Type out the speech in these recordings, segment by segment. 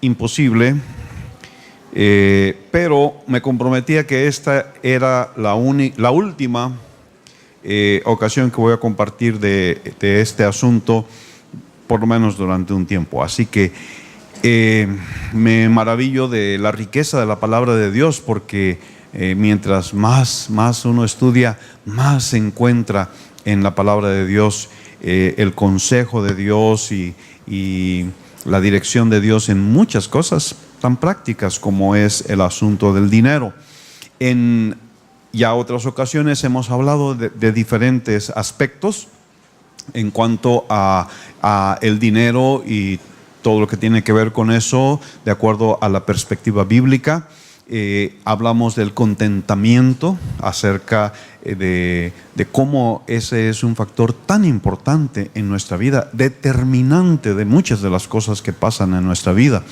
imposible, pero me comprometía que esta era la última ocasión que voy a compartir de este asunto, por lo menos durante un tiempo. Así que me maravillo de la riqueza de la palabra de Dios, porque mientras más uno estudia, más se encuentra en la palabra de Dios el consejo de Dios y la dirección de Dios en muchas cosas tan prácticas como es el asunto del dinero. En ya otras ocasiones hemos hablado de diferentes aspectos en cuanto a el dinero y todo lo que tiene que ver con eso, de acuerdo a la perspectiva bíblica. Hablamos del contentamiento, acerca de cómo ese es un factor tan importante en nuestra vida, determinante de muchas de las cosas que pasan en nuestra vida.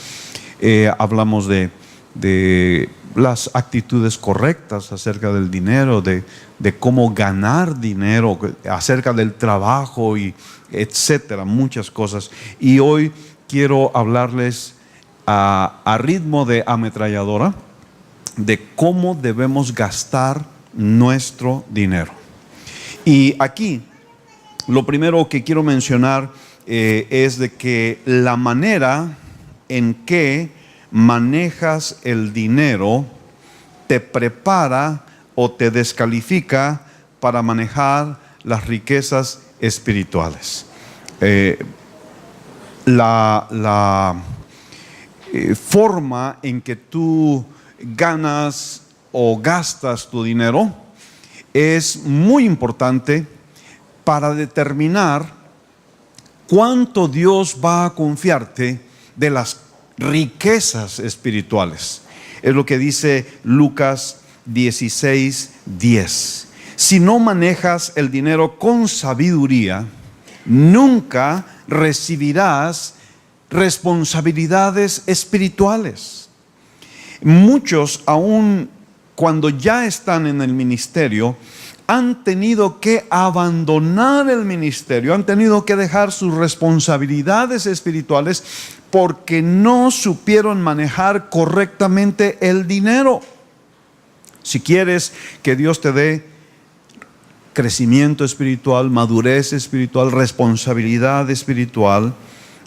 Hablamos de las actitudes correctas acerca del dinero, de cómo ganar dinero, acerca del trabajo, y etcétera, muchas cosas. Y hoy quiero hablarles a ritmo de ametralladora de cómo debemos gastar nuestro dinero. Y aquí lo primero que quiero mencionar es de que la manera en que manejas el dinero te prepara o te descalifica para manejar las riquezas espirituales. La forma en que tú ganas o gastas tu dinero es muy importante para determinar cuánto Dios va a confiarte de las riquezas espirituales. Es lo que dice Lucas 16:10. Si no manejas el dinero con sabiduría, nunca recibirás responsabilidades espirituales. Muchos, aun cuando ya están en el ministerio, han tenido que abandonar el ministerio, han tenido que dejar sus responsabilidades espirituales porque no supieron manejar correctamente el dinero. Si quieres que Dios te dé crecimiento espiritual, madurez espiritual, responsabilidad espiritual,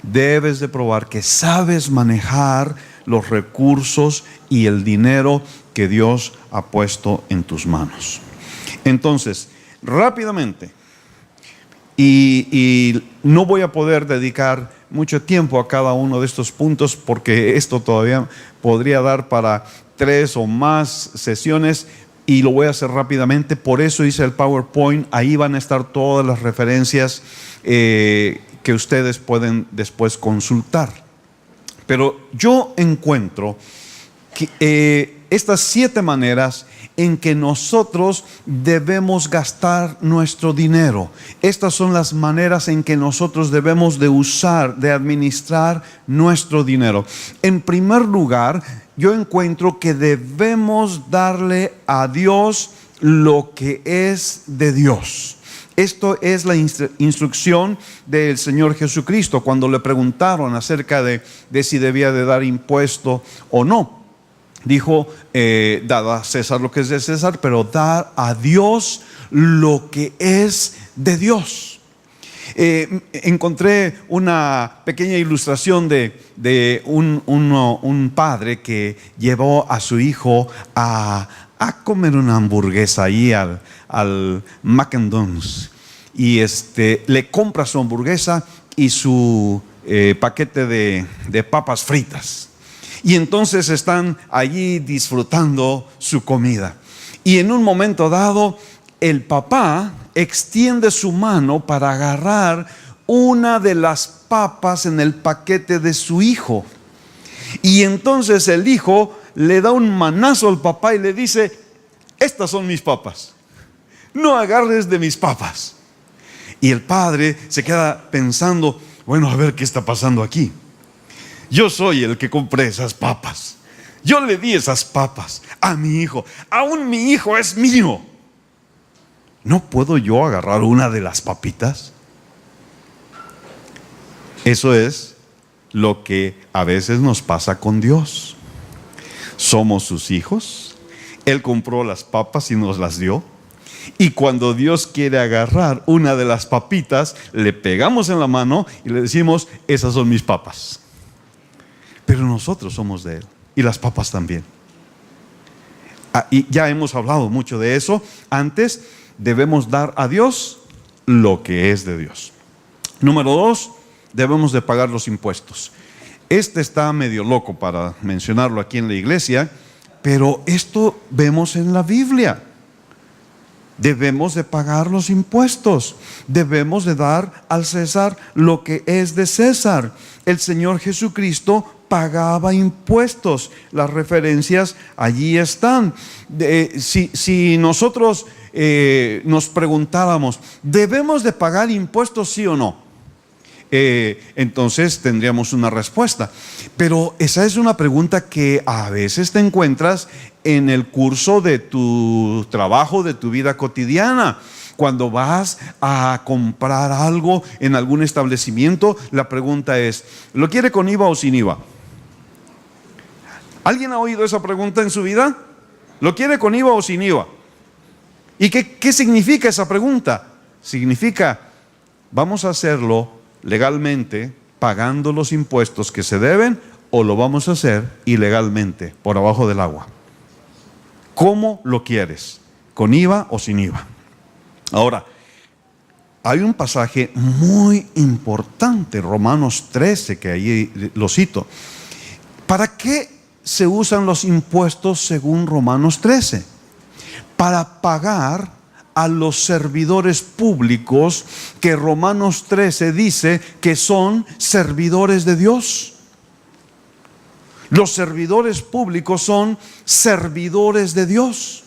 debes de probar que sabes manejar los recursos y el dinero que Dios ha puesto en tus manos. Entonces, rápidamente, y no voy a poder dedicar mucho tiempo a cada uno de estos puntos, porque esto todavía podría dar para 3 o más sesiones, y lo voy a hacer rápidamente. Por eso hice el PowerPoint. Ahí van a estar todas las referencias que ustedes pueden después consultar. Pero yo encuentro que estas 7 maneras en que nosotros debemos gastar nuestro dinero. Estas son las maneras en que nosotros debemos de usar, de administrar nuestro dinero. En primer lugar, yo encuentro que debemos darle a Dios lo que es de Dios. Esto es la instrucción del Señor Jesucristo cuando le preguntaron acerca de si debía de dar impuesto o no. Dijo, dad a César lo que es de César, pero dar a Dios lo que es de Dios. Encontré una pequeña ilustración de un padre que llevó a su hijo a comer una hamburguesa ahí al McDonald's, y le compra su hamburguesa y su paquete de papas fritas, y entonces están allí disfrutando su comida, y en un momento dado el papá extiende su mano para agarrar una de las papas en el paquete de su hijo, y entonces el hijo le da un manazo al papá y le dice: estas son mis papas, no agarres de mis papas. Y el padre se queda pensando: bueno, a ver qué está pasando aquí. Yo soy el que compré esas papas, yo le di esas papas a mi hijo, aún mi hijo es mío. ¿No puedo yo agarrar una de las papitas? Eso es lo que a veces nos pasa con Dios. Somos sus hijos. Él compró las papas y nos las dio. Y cuando Dios quiere agarrar una de las papitas, le pegamos en la mano y le decimos: esas son mis papas. Pero nosotros somos de Él, y las papas también. Y ya hemos hablado mucho de eso. Antes, debemos dar a Dios lo que es de Dios. Número 2, debemos de pagar los impuestos. Este está medio loco para mencionarlo aquí en la iglesia, pero esto vemos en la Biblia. Debemos de pagar los impuestos. Debemos de dar al César lo que es de César. El Señor Jesucristo pagaba impuestos. Las referencias allí están. Si nosotros nos preguntáramos, ¿debemos de pagar impuestos, sí o no? Entonces tendríamos una respuesta. Pero esa es una pregunta que a veces te encuentras en el curso de tu trabajo, de tu vida cotidiana. Cuando vas a comprar algo en algún establecimiento, la pregunta es: ¿lo quiere con IVA o sin IVA? ¿Alguien ha oído esa pregunta en su vida? ¿Lo quiere con IVA o sin IVA? ¿Y qué significa esa pregunta? Significa: ¿vamos a hacerlo legalmente, pagando los impuestos que se deben, o lo vamos a hacer ilegalmente, por abajo del agua? ¿Cómo lo quieres? ¿Con IVA o sin IVA? Ahora, hay un pasaje muy importante, Romanos 13, que ahí lo cito. ¿Para qué se usan los impuestos según Romanos 13? Para pagar a los servidores públicos, que Romanos 13 dice que son servidores de Dios. Los servidores públicos son servidores de Dios.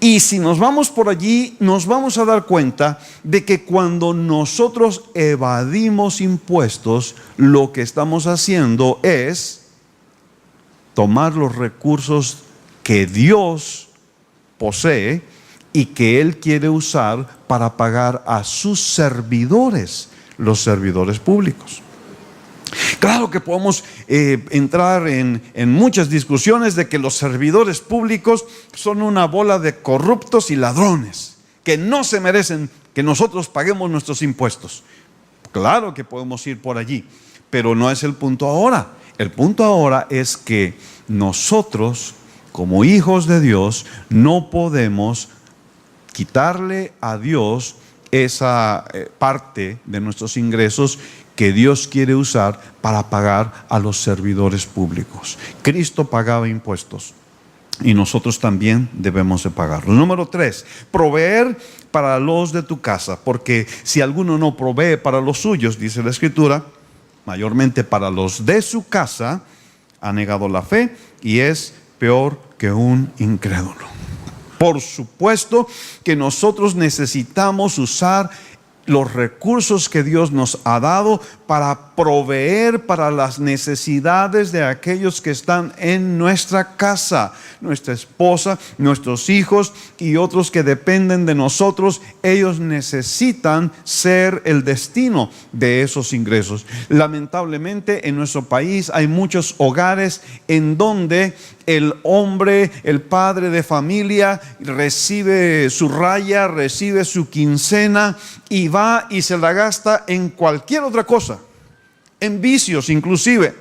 Y si nos vamos por allí, nos vamos a dar cuenta de que cuando nosotros evadimos impuestos, lo que estamos haciendo es tomar los recursos que Dios posee y que Él quiere usar para pagar a sus servidores, los servidores públicos. Claro que podemos entrar en muchas discusiones de que los servidores públicos son una bola de corruptos y ladrones, que no se merecen que nosotros paguemos nuestros impuestos. Claro que podemos ir por allí, pero no es el punto ahora. El punto ahora es que nosotros, como hijos de Dios, no podemos quitarle a Dios esa parte de nuestros ingresos que Dios quiere usar para pagar a los servidores públicos. Cristo pagaba impuestos y nosotros también debemos de pagarlo. Número 3, proveer para los de tu casa, porque si alguno no provee para los suyos, dice la Escritura, mayormente para los de su casa, ha negado la fe y es peor que un incrédulo. Por supuesto que nosotros necesitamos usar los recursos que Dios nos ha dado para proveer para las necesidades de aquellos que están en nuestra casa, nuestra esposa, nuestros hijos y otros que dependen de nosotros. Ellos necesitan ser el destino de esos ingresos. Lamentablemente en nuestro país hay muchos hogares en donde el hombre, el padre de familia, recibe su raya, recibe su quincena y va y se la gasta en cualquier otra cosa, en vicios inclusive,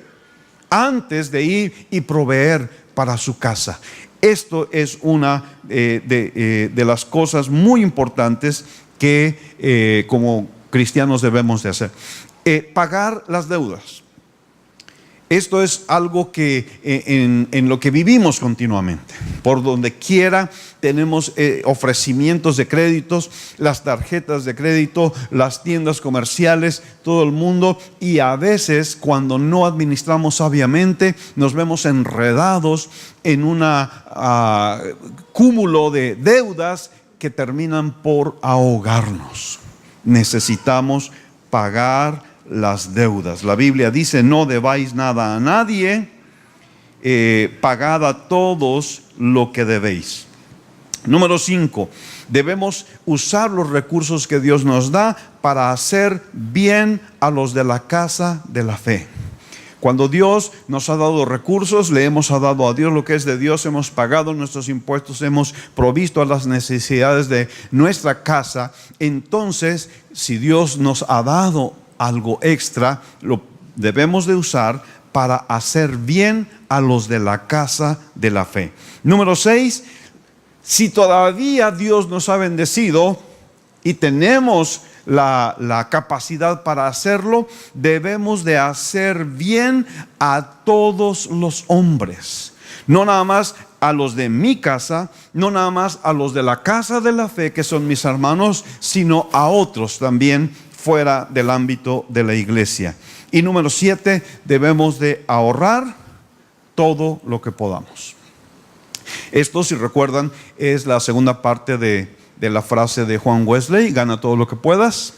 antes de ir y proveer para su casa. Esto es una de las cosas muy importantes que como cristianos debemos de hacer. Pagar las deudas. Esto es algo que en lo que vivimos continuamente. Por donde quiera tenemos ofrecimientos de créditos, las tarjetas de crédito, las tiendas comerciales, todo el mundo. Y a veces cuando no administramos sabiamente nos vemos enredados en un cúmulo de deudas que terminan por ahogarnos. Necesitamos pagar las deudas. La Biblia dice: no debáis nada a nadie, pagad a todos lo que debéis. Número 5, debemos usar los recursos que Dios nos da para hacer bien a los de la casa de la fe. Cuando Dios nos ha dado recursos, le hemos dado a Dios lo que es de Dios, hemos pagado nuestros impuestos, hemos provisto a las necesidades de nuestra casa. Entonces, si Dios nos ha dado algo extra, lo debemos de usar para hacer bien a los de la casa de la fe. Número 6, si todavía Dios nos ha bendecido y tenemos la capacidad para hacerlo, debemos de hacer bien a todos los hombres. No nada más a los de mi casa, no nada más a los de la casa de la fe, que son mis hermanos, sino a otros también fuera del ámbito de la iglesia. Y número 7, debemos de ahorrar todo lo que podamos. Esto, si recuerdan, es la segunda parte de la frase de Juan Wesley: gana todo lo que puedas,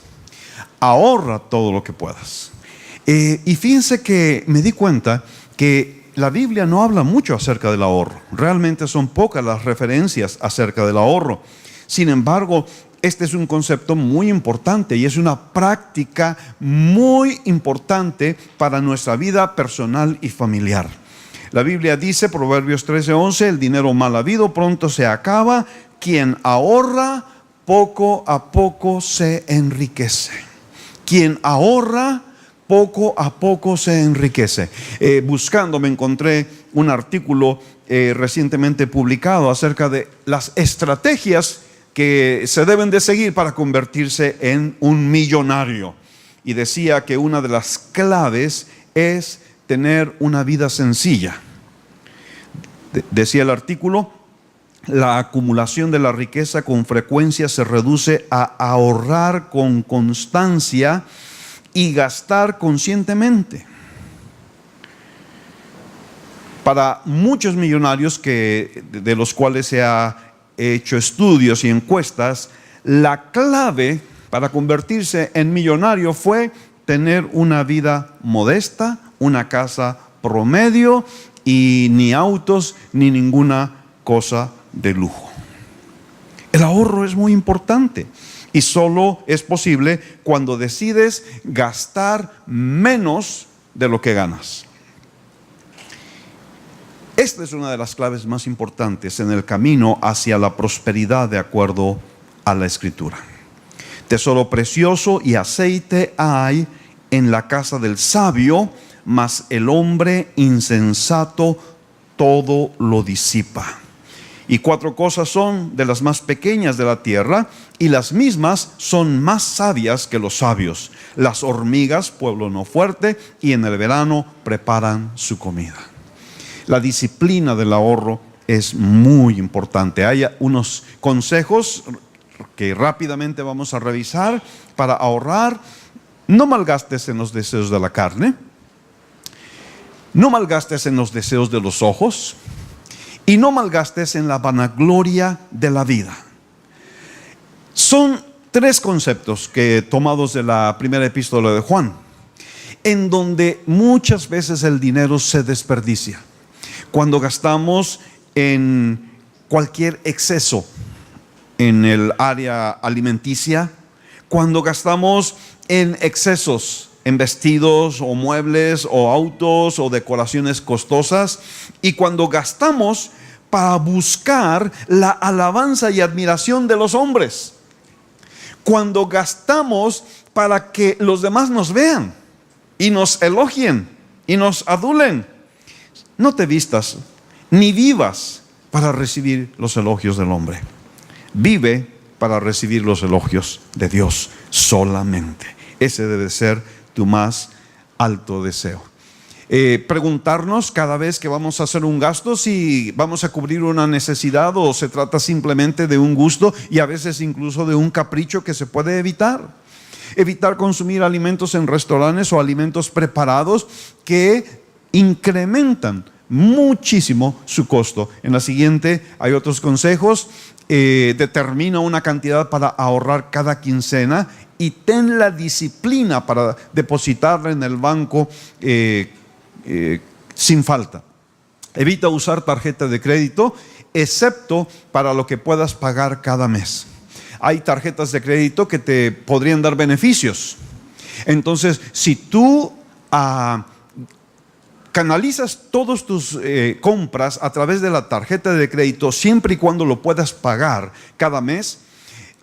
ahorra todo lo que puedas. Y fíjense que me di cuenta que la Biblia no habla mucho acerca del ahorro. Realmente son pocas las referencias acerca del ahorro. Sin embargo, este es un concepto muy importante y es una práctica muy importante para nuestra vida personal y familiar. La Biblia dice, Proverbios 13:11, el dinero mal habido pronto se acaba, quien ahorra poco a poco se enriquece. Quien ahorra poco a poco se enriquece. Buscando me encontré un artículo recientemente publicado acerca de las estrategias que se deben de seguir para convertirse en un millonario. Y decía que una de las claves es tener una vida sencilla. Decía el artículo: la acumulación de la riqueza con frecuencia se reduce a ahorrar con constancia y gastar conscientemente. Para muchos millonarios de los cuales se ha hecho estudios y encuestas, la clave para convertirse en millonario fue tener una vida modesta, una casa promedio y ni autos ni ninguna cosa de lujo. El ahorro es muy importante y solo es posible cuando decides gastar menos de lo que ganas. Esta es una de las claves más importantes en el camino hacia la prosperidad de acuerdo a la Escritura. Tesoro precioso y aceite hay en la casa del sabio, mas el hombre insensato todo lo disipa. Y 4 cosas son de las más pequeñas de la tierra, y las mismas son más sabias que los sabios. Las hormigas, pueblo no fuerte, y en el verano preparan su comida. La disciplina del ahorro es muy importante. Hay unos consejos que rápidamente vamos a revisar para ahorrar. No malgastes en los deseos de la carne, no malgastes en los deseos de los ojos, y no malgastes en la vanagloria de la vida. Son 3 conceptos que tomados de la primera epístola de Juan, en donde muchas veces el dinero se desperdicia. Cuando gastamos en cualquier exceso en el área alimenticia, cuando gastamos en excesos en vestidos o muebles o autos o decoraciones costosas, y cuando gastamos para buscar la alabanza y admiración de los hombres, cuando gastamos para que los demás nos vean y nos elogien y nos adulen. No te vistas ni vivas para recibir los elogios del hombre. Vive para recibir los elogios de Dios solamente. Ese debe ser tu más alto deseo. Preguntarnos cada vez que vamos a hacer un gasto si vamos a cubrir una necesidad o se trata simplemente de un gusto, y a veces incluso de un capricho que se puede evitar. Evitar consumir alimentos en restaurantes o alimentos preparados que incrementan muchísimo su costo. En la siguiente hay otros consejos. Determina una cantidad para ahorrar cada quincena y ten la disciplina para depositarla en el banco sin falta. Evita usar tarjeta de crédito excepto para lo que puedas pagar cada mes. hay tarjetas de crédito que te podrían dar beneficios. Entonces, si tú canalizas todas tus compras a través de la tarjeta de crédito, siempre y cuando lo puedas pagar cada mes,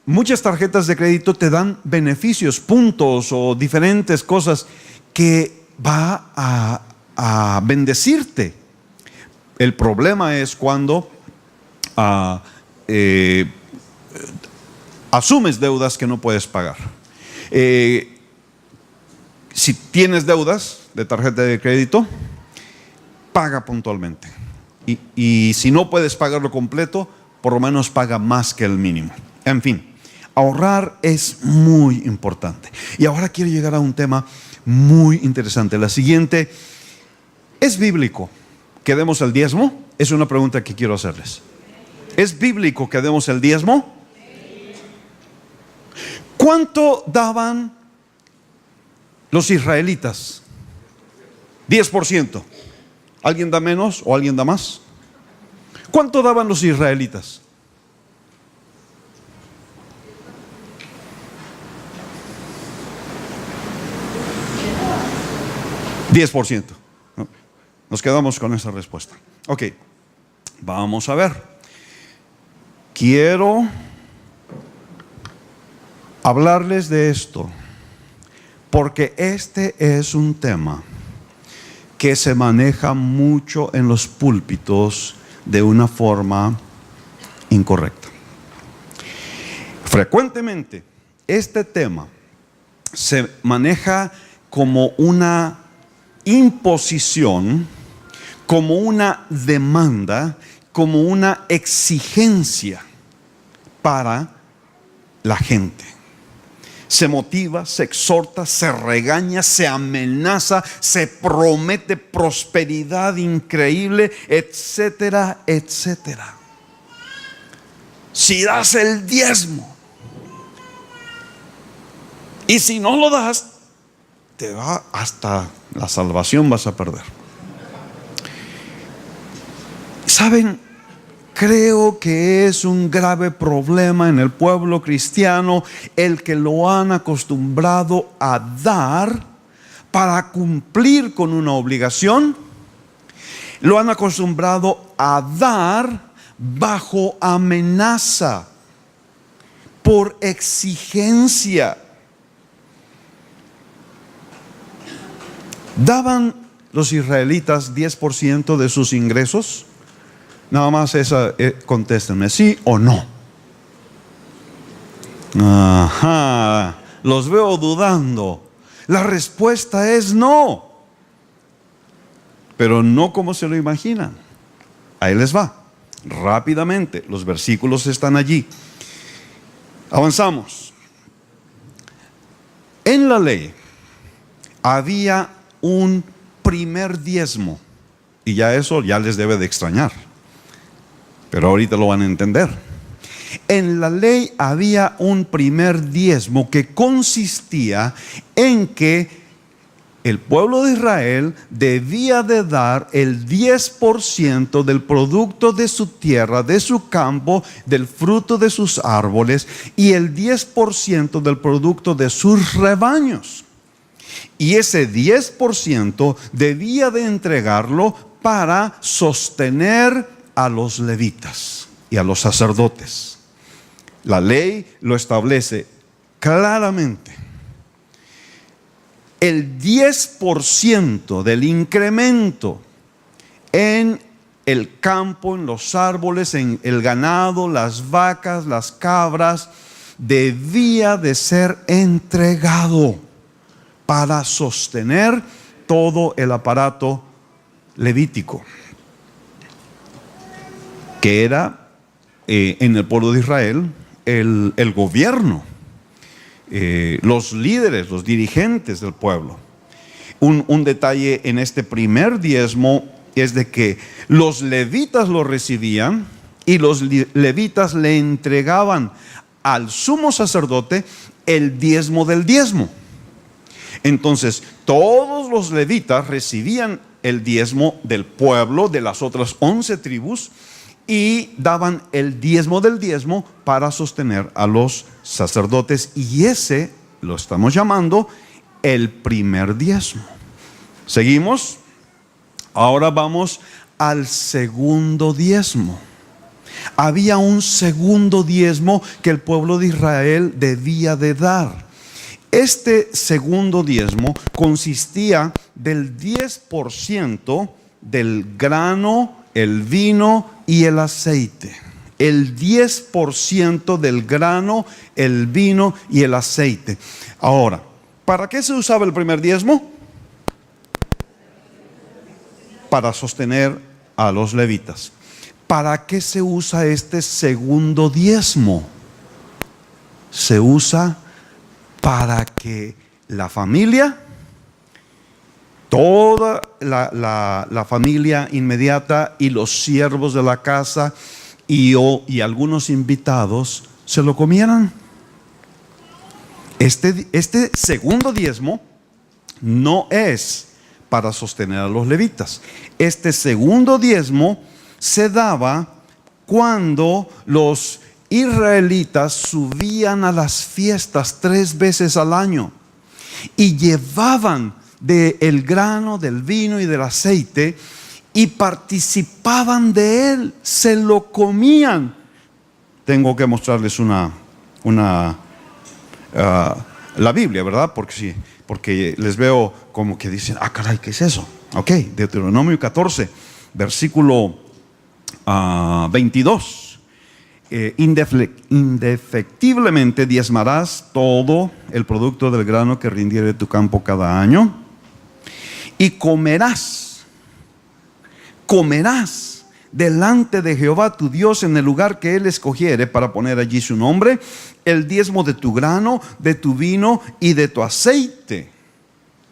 muchas tarjetas de crédito te dan beneficios, puntos o diferentes cosas que va a bendecirte. El problema es cuando asumes deudas que no puedes pagar. Si tienes deudas de tarjeta de crédito, paga puntualmente. Y si no puedes pagarlo completo, por lo menos paga más que el mínimo. En fin, ahorrar es muy importante. Y ahora quiero llegar a un tema muy interesante. La siguiente, ¿es bíblico que demos el diezmo? Es una pregunta que quiero hacerles. ¿Es bíblico que demos el diezmo? ¿Cuánto daban los israelitas? 10%. ¿Alguien da menos o alguien da más? ¿Cuánto daban los israelitas? $10%. Nos quedamos con esa respuesta. Ok, vamos a ver. Quiero hablarles de esto, porque este es un tema que se maneja mucho en los púlpitos de una forma incorrecta. Frecuentemente este tema se maneja como una imposición, como una demanda, como una exigencia para la gente. Se motiva, se exhorta, se regaña, se amenaza, se promete prosperidad increíble, etcétera, etcétera. Si das el diezmo y si no lo das, te va hasta la salvación vas a perder. ¿Saben? Creo que es un grave problema en el pueblo cristiano el que lo han acostumbrado a dar para cumplir con una obligación. Lo han acostumbrado a dar bajo amenaza, por exigencia. ¿Daban los israelitas 10% de sus ingresos? Nada más esa, contéstenme, ¿sí o no? Ajá, los veo dudando. La respuesta es no. Pero no como se lo imaginan. Ahí les va, rápidamente, los versículos están allí. Avanzamos. En la ley había un primer diezmo, y ya eso ya les debe de extrañar, pero ahorita lo van a entender. En la ley había un primer diezmo que consistía en que el pueblo de Israel debía de dar el 10% del producto de su tierra, de su campo, del fruto de sus árboles, y el 10% del producto de sus rebaños. Y ese 10% debía de entregarlo para sostener a los levitas y a los sacerdotes. La ley lo establece claramente. El 10% del incremento en el campo, en los árboles, en el ganado, las vacas, las cabras, debía de ser entregado para sostener todo el aparato levítico, que era en el pueblo de Israel el gobierno, los líderes, los dirigentes del pueblo. Un detalle en este primer diezmo es de que los levitas lo recibían y los levitas le entregaban al sumo sacerdote el diezmo del diezmo. Entonces todos los levitas recibían el diezmo del pueblo, de las otras 11 tribus, y daban el diezmo del diezmo para sostener a los sacerdotes, y ese lo estamos llamando el primer diezmo. Seguimos. Ahora vamos al segundo diezmo. Había un segundo diezmo que el pueblo de Israel debía de dar. Este segundo diezmo consistía del 10% del grano, el vino y el aceite. El 10% del grano, el vino y el aceite. Ahora, ¿para qué se usaba el primer diezmo? Para sostener a los levitas. ¿Para qué se usa este segundo diezmo? Se usa para que la familia, toda la familia inmediata y los siervos de la casa y algunos invitados se lo comieran. Este segundo diezmo no es para sostener a los levitas. Este segundo diezmo se daba cuando los israelitas subían a las fiestas 3 veces al año y llevaban del grano, del vino y del aceite y participaban de él, se lo comían. Tengo que mostrarles la Biblia, ¿verdad? Porque les veo como que dicen, caray, ¿qué es eso? Ok, Deuteronomio 14, versículo 22. Indefectiblemente diezmarás todo el producto del grano que rindiere de tu campo cada año, y comerás delante de Jehová tu Dios en el lugar que Él escogiere para poner allí su nombre, el diezmo de tu grano, de tu vino y de tu aceite,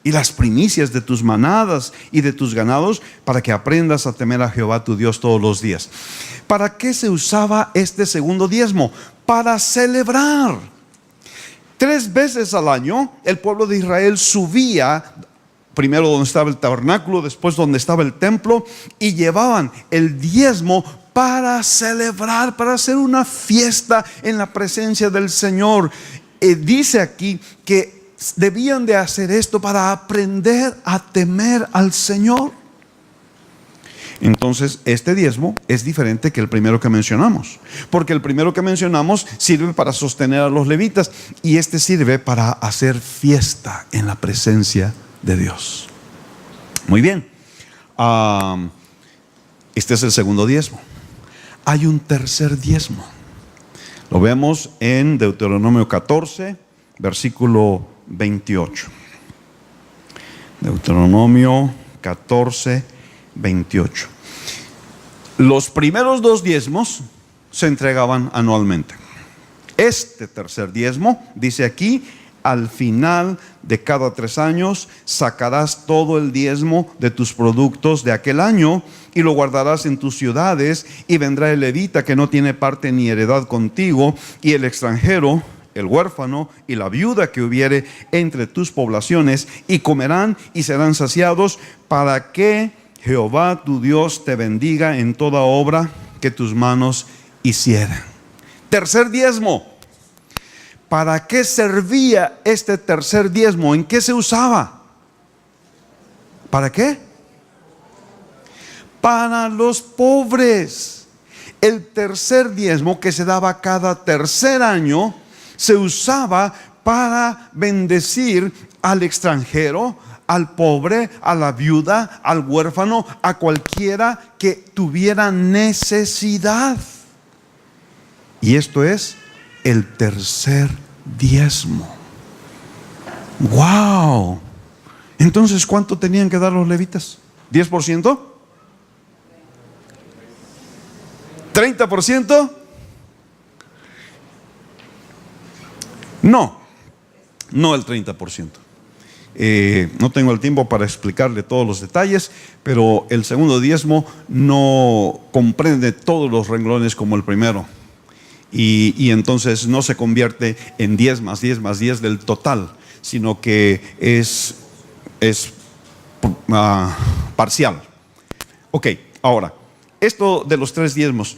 y las primicias de tus manadas y de tus ganados, para que aprendas a temer a Jehová tu Dios todos los días. ¿Para qué se usaba este segundo diezmo? Para celebrar. 3 veces al año el pueblo de Israel subía, primero donde estaba el tabernáculo, después donde estaba el templo, y llevaban el diezmo para celebrar, para hacer una fiesta en la presencia del Señor. Dice aquí que debían de hacer esto para aprender a temer al Señor. Entonces este diezmo es diferente que el primero que mencionamos, porque el primero que mencionamos sirve para sostener a los levitas, y este sirve para hacer fiesta en la presencia de Dios. Muy bien. Este es el segundo diezmo. Hay un tercer diezmo. Lo vemos en Deuteronomio 14, versículo 28. Deuteronomio 14, 28. Los primeros 2 diezmos se entregaban anualmente. Este tercer diezmo, dice aquí, al final de cada 3 años sacarás todo el diezmo de tus productos de aquel año y lo guardarás en tus ciudades, y vendrá el levita que no tiene parte ni heredad contigo, y el extranjero, el huérfano y la viuda que hubiere entre tus poblaciones, y comerán y serán saciados, para que Jehová tu Dios te bendiga en toda obra que tus manos hicieran. Tercer diezmo. ¿Para qué servía este tercer diezmo? ¿En qué se usaba? ¿Para qué? Para los pobres. El tercer diezmo, que se daba cada tercer año, se usaba para bendecir al extranjero, al pobre, a la viuda, al huérfano, a cualquiera que tuviera necesidad. Y esto es el tercer diezmo. ¡Wow! Entonces, ¿cuánto tenían que dar los levitas? ¿10%? ¿30%? No el 30%. No tengo el tiempo para explicarle todos los detalles, pero el segundo diezmo no comprende todos los renglones como el primero, y entonces no se convierte en 10 más 10 más 10 del total, sino que es parcial. Ok, ahora, esto de los 3 diezmos,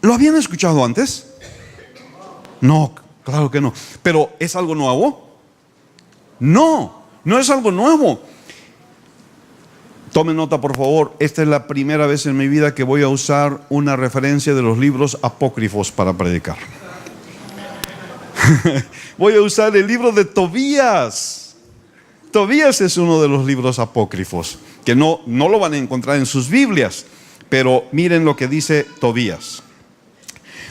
¿lo habían escuchado antes? No, claro que no. ¿Pero es algo nuevo? No, no es algo nuevo. Tomen nota, por favor. Esta es la primera vez en mi vida que voy a usar una referencia de los libros apócrifos para predicar. Voy a usar el libro de Tobías. Tobías es uno de los libros apócrifos, que no lo van a encontrar en sus Biblias, pero miren lo que dice Tobías.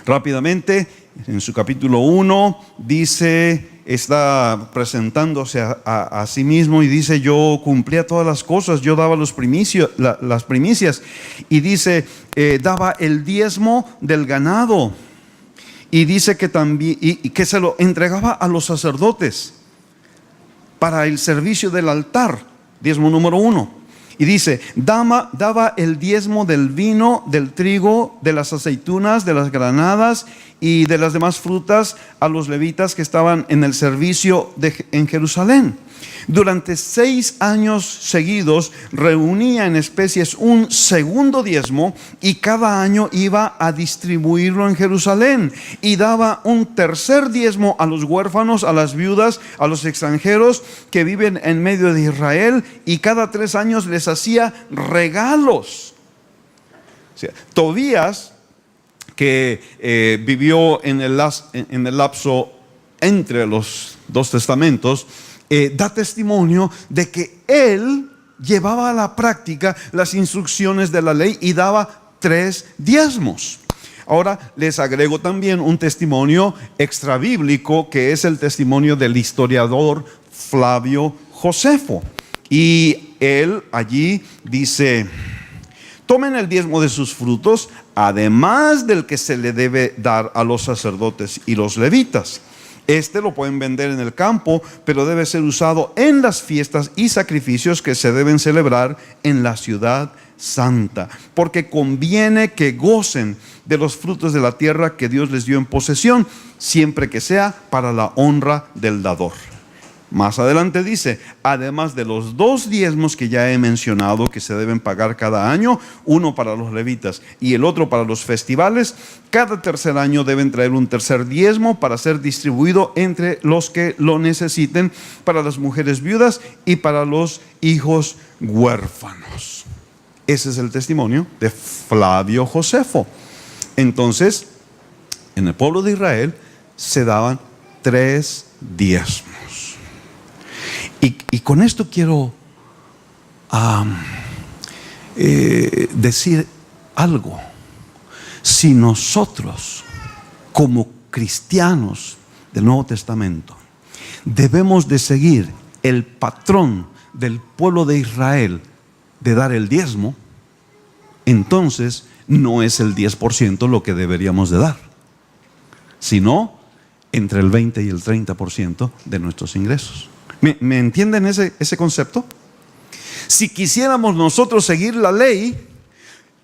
Rápidamente, en su capítulo 1, dice, está presentándose a sí mismo y dice: yo cumplía todas las cosas, yo daba las primicias, y dice, daba el diezmo del ganado, y dice que también, y que se lo entregaba a los sacerdotes para el servicio del altar, diezmo número 1. Y dice, daba el diezmo del vino, del trigo, de las aceitunas, de las granadas y de las demás frutas a los levitas que estaban en el servicio en Jerusalén. Durante 6 años seguidos reunía en especies un segundo diezmo, y cada año iba a distribuirlo en Jerusalén, y daba un tercer diezmo a los huérfanos, a las viudas, a los extranjeros que viven en medio de Israel, y cada 3 años les hacía regalos. O sea, Tobías, que vivió en el lapso entre los 2 testamentos, da testimonio de que él llevaba a la práctica las instrucciones de la ley y daba 3 diezmos. Ahora les agrego también un testimonio extrabíblico, que es el testimonio del historiador Flavio Josefo. Y él allí dice: tomen el diezmo de sus frutos, además del que se le debe dar a los sacerdotes y los levitas. Este lo pueden vender en el campo, pero debe ser usado en las fiestas y sacrificios que se deben celebrar en la ciudad santa, porque conviene que gocen de los frutos de la tierra que Dios les dio en posesión, siempre que sea para la honra del dador. Más adelante dice: además de los 2 diezmos que ya he mencionado, que se deben pagar cada año, uno para los levitas y el otro para los festivales, cada tercer año deben traer un tercer diezmo para ser distribuido entre los que lo necesiten, para las mujeres viudas y para los hijos huérfanos. Ese es el testimonio de Flavio Josefo. Entonces, en el pueblo de Israel se daban 3 diezmos. Y con esto quiero decir algo. Si nosotros, como cristianos del Nuevo Testamento, debemos de seguir el patrón del pueblo de Israel de dar el diezmo, entonces no es el 10% lo que deberíamos de dar, sino entre el 20 y el 30% de nuestros ingresos. ¿Me entienden ese concepto? Si quisiéramos nosotros seguir la ley,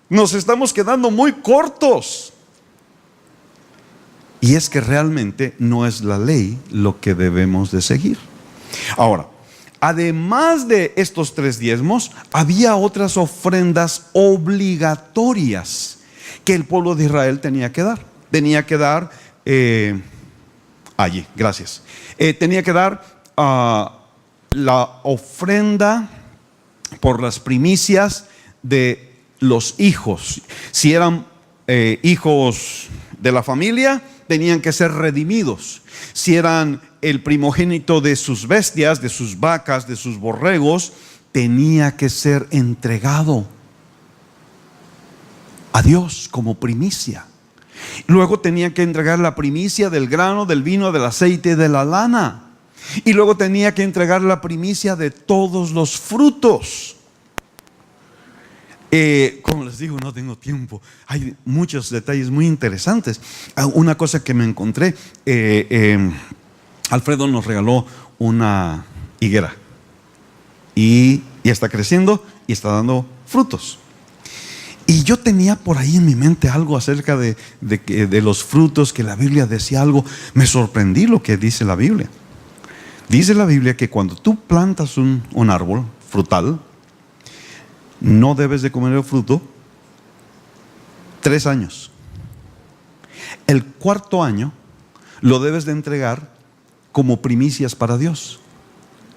nos estamos quedando muy cortos. Y es que realmente no es la ley lo que debemos de seguir. Ahora, además de estos 3 diezmos, había otras ofrendas obligatorias que el pueblo de Israel tenía que dar. Tenía que dar, tenía que dar la ofrenda por las primicias de los hijos. Si eran hijos de la familia, tenían que ser redimidos. Si eran el primogénito de sus bestias, de sus vacas, de sus borregos, tenía que ser entregado a Dios como primicia. Luego tenía que entregar la primicia del grano, del vino, del aceite y de la lana. Y luego tenía que entregar la primicia de todos los frutos. Como les digo, no tengo tiempo. Hay muchos detalles muy interesantes. Una cosa que me encontré, Alfredo nos regaló una higuera y está creciendo y está dando frutos. Y yo tenía por ahí en mi mente algo acerca de los frutos, que la Biblia decía algo. Me sorprendí lo que dice la Biblia. Dice la Biblia que cuando tú plantas un árbol frutal, no debes de comer el fruto 3 años. El 4.º año lo debes de entregar como primicias para Dios.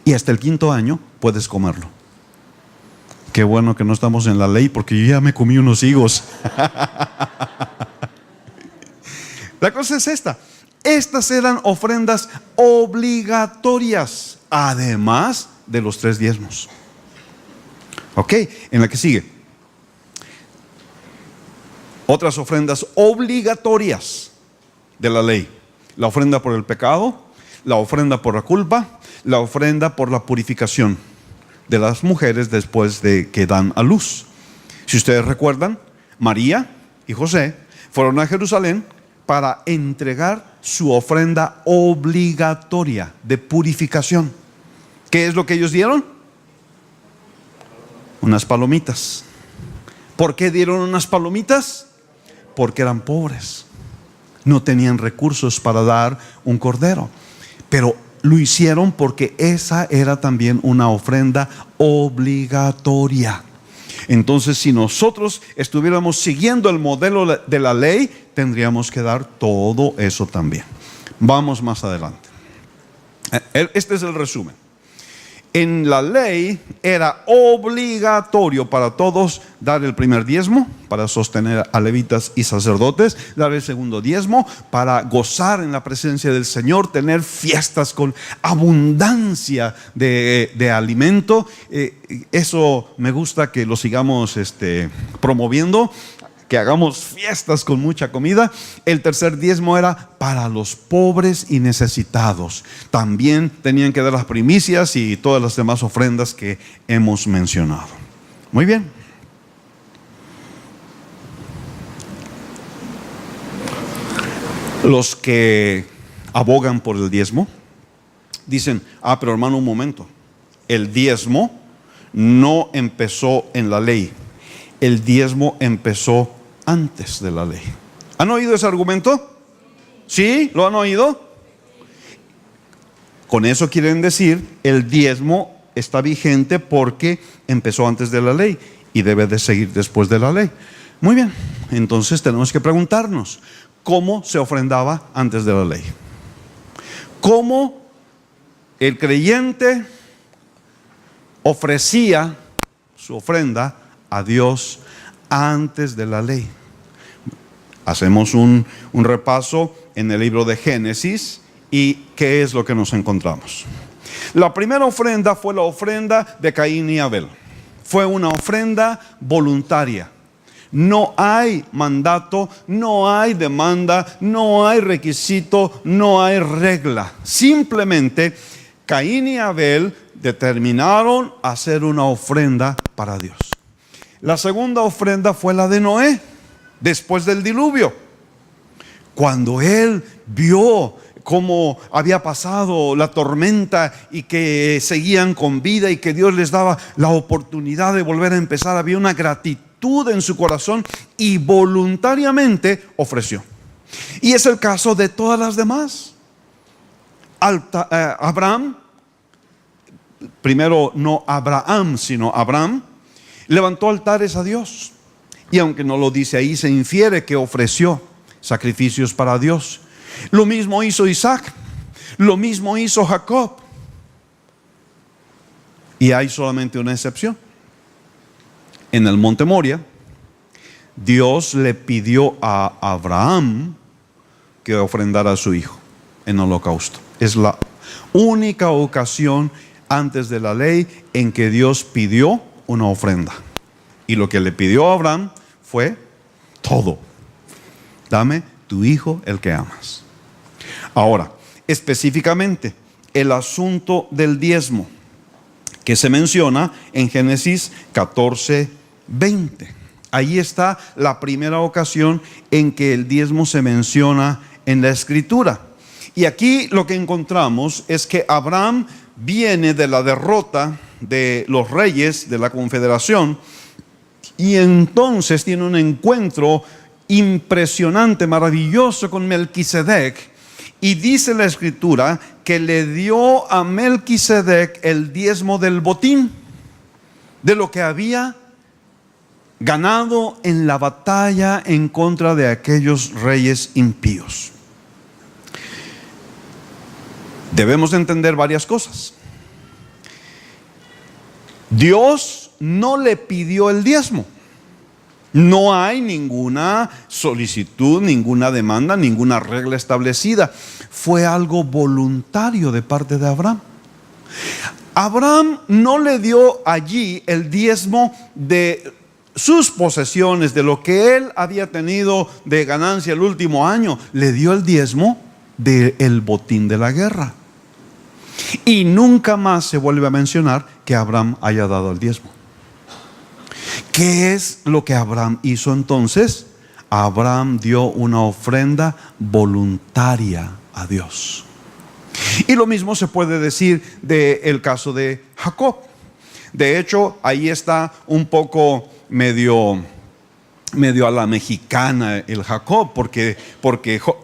Y hasta el 5.º año puedes comerlo. Qué bueno que no estamos en la ley, porque yo ya me comí unos higos. La cosa es esta. Estas eran ofrendas obligatorias, además de los 3 diezmos. Ok, en la que sigue. Otras ofrendas obligatorias de la ley: la ofrenda por el pecado, la ofrenda por la culpa, la ofrenda por la purificación de las mujeres después de que dan a luz. Si ustedes recuerdan, María y José fueron a Jerusalén para entregar su ofrenda obligatoria de purificación. ¿Qué es lo que ellos dieron? Unas palomitas. ¿Por qué dieron unas palomitas? Porque eran pobres, no tenían recursos para dar un cordero, pero lo hicieron porque esa era también una ofrenda obligatoria. Entonces, si nosotros estuviéramos siguiendo el modelo de la ley, tendríamos que dar todo eso también. Vamos más adelante. Este es el resumen. En la ley era obligatorio para todos dar el primer diezmo para sostener a levitas y sacerdotes, dar el segundo diezmo para gozar en la presencia del Señor, tener fiestas con abundancia de alimento. Eso me gusta que lo sigamos promoviendo, que hagamos fiestas con mucha comida. El tercer diezmo era para los pobres y necesitados. También tenían que dar las primicias y todas las demás ofrendas que hemos mencionado. Muy bien. Los que abogan por el diezmo dicen: pero hermano, un momento, el diezmo no empezó en la ley, el diezmo empezó antes de la ley. ¿Han oído ese argumento? ¿Sí? ¿Lo han oído? Con eso quieren decir, el diezmo está vigente porque empezó antes de la ley y debe de seguir después de la ley. Muy bien, entonces tenemos que preguntarnos, ¿cómo se ofrendaba antes de la ley? ¿Cómo el creyente ofrecía su ofrenda a Dios antes de la ley? Hacemos un repaso en el libro de Génesis. ¿Y qué es lo que nos encontramos? La primera ofrenda fue la ofrenda de Caín y Abel. Fue una ofrenda voluntaria. No hay mandato, no hay demanda, no hay requisito, no hay regla. Simplemente Caín y Abel determinaron hacer una ofrenda para Dios. La segunda ofrenda fue la de Noé, después del diluvio. Cuando él vio cómo había pasado la tormenta y que seguían con vida y que Dios les daba la oportunidad de volver a empezar, había una gratitud en su corazón y voluntariamente ofreció. Y es el caso de todas las demás. Abraham, primero no Abraham, sino Abraham, levantó altares a Dios. Y aunque no lo dice ahí, se infiere que ofreció sacrificios para Dios. Lo mismo hizo Isaac, lo mismo hizo Jacob. Y hay solamente una excepción. En el monte Moria, Dios le pidió a Abraham que ofrendara a su hijo en holocausto. Es la única ocasión antes de la ley en que Dios pidió una ofrenda. Y lo que le pidió a Abraham fue todo. Dame tu hijo, el que amas. Ahora, específicamente, el asunto del diezmo que se menciona en Génesis 14:20. Ahí está la primera ocasión en que el diezmo se menciona en la Escritura. Y aquí lo que encontramos es que Abraham viene de la derrota de los reyes de la confederación y entonces tiene un encuentro impresionante, maravilloso con Melquisedec. Y dice la Escritura que le dio a Melquisedec el diezmo del botín, de lo que había ganado en la batalla en contra de aquellos reyes impíos. Debemos entender varias cosas. Dios no le pidió el diezmo. No hay ninguna solicitud, ninguna demanda, ninguna regla establecida. Fue algo voluntario de parte de Abraham. Abraham no le dio allí el diezmo de sus posesiones, de lo que él había tenido de ganancia el último año. Le dio el diezmo del botín de la guerra. Y nunca más se vuelve a mencionar que Abraham haya dado el diezmo. ¿Qué es lo que Abraham hizo entonces? Abraham dio una ofrenda voluntaria a Dios. Y lo mismo se puede decir del caso de Jacob. De hecho, ahí está un poco medio a la mexicana el Jacob, porque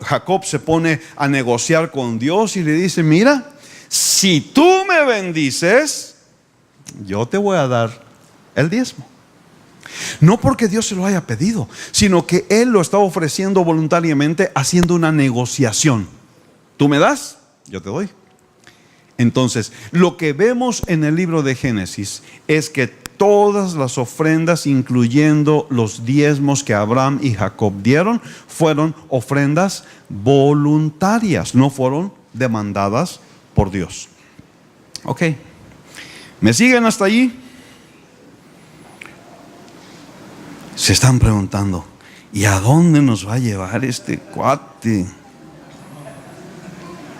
Jacob se pone a negociar con Dios y le dice: mira, si tú me bendices, yo te voy a dar el diezmo. No porque Dios se lo haya pedido, sino que Él lo está ofreciendo voluntariamente, haciendo una negociación. Tú me das, yo te doy. Entonces, lo que vemos en el libro de Génesis es que todas las ofrendas, incluyendo los diezmos que Abraham y Jacob dieron, fueron ofrendas voluntarias, no fueron demandadas por Dios. Ok, ¿me siguen hasta allí? Se están preguntando: ¿y a dónde nos va a llevar este cuate?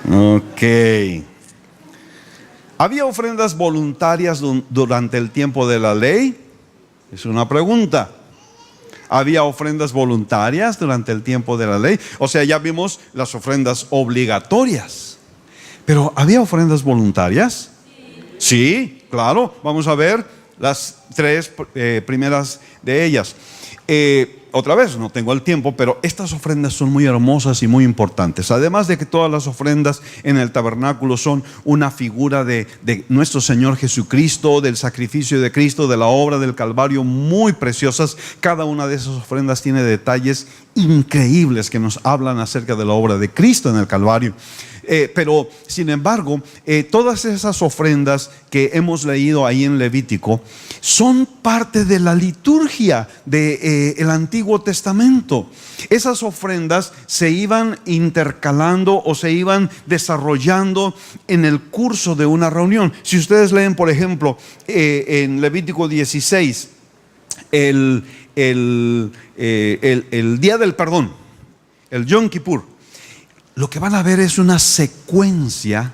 Ok. ¿Había ofrendas voluntarias durante el tiempo de la ley? Es una pregunta. ¿Había ofrendas voluntarias durante el tiempo de la ley? O sea, ya vimos las ofrendas obligatorias. Pero ¿había ofrendas voluntarias? Sí, claro. Vamos a ver las tres primeras de ellas. Otra vez, no tengo el tiempo, pero estas ofrendas son muy hermosas y muy importantes. Además de que todas las ofrendas en el tabernáculo son una figura de nuestro Señor Jesucristo, del sacrificio de Cristo, de la obra del Calvario, muy preciosas. Cada una de esas ofrendas tiene detalles increíbles que nos hablan acerca de la obra de Cristo en el Calvario. Pero sin embargo, todas esas ofrendas que hemos leído ahí en Levítico son parte de la liturgia del Antiguo Testamento. Esas ofrendas se iban intercalando o se iban desarrollando en el curso de una reunión. Si ustedes leen, por ejemplo, en Levítico 16, el día del perdón, el Yom Kippur, lo que van a ver es una secuencia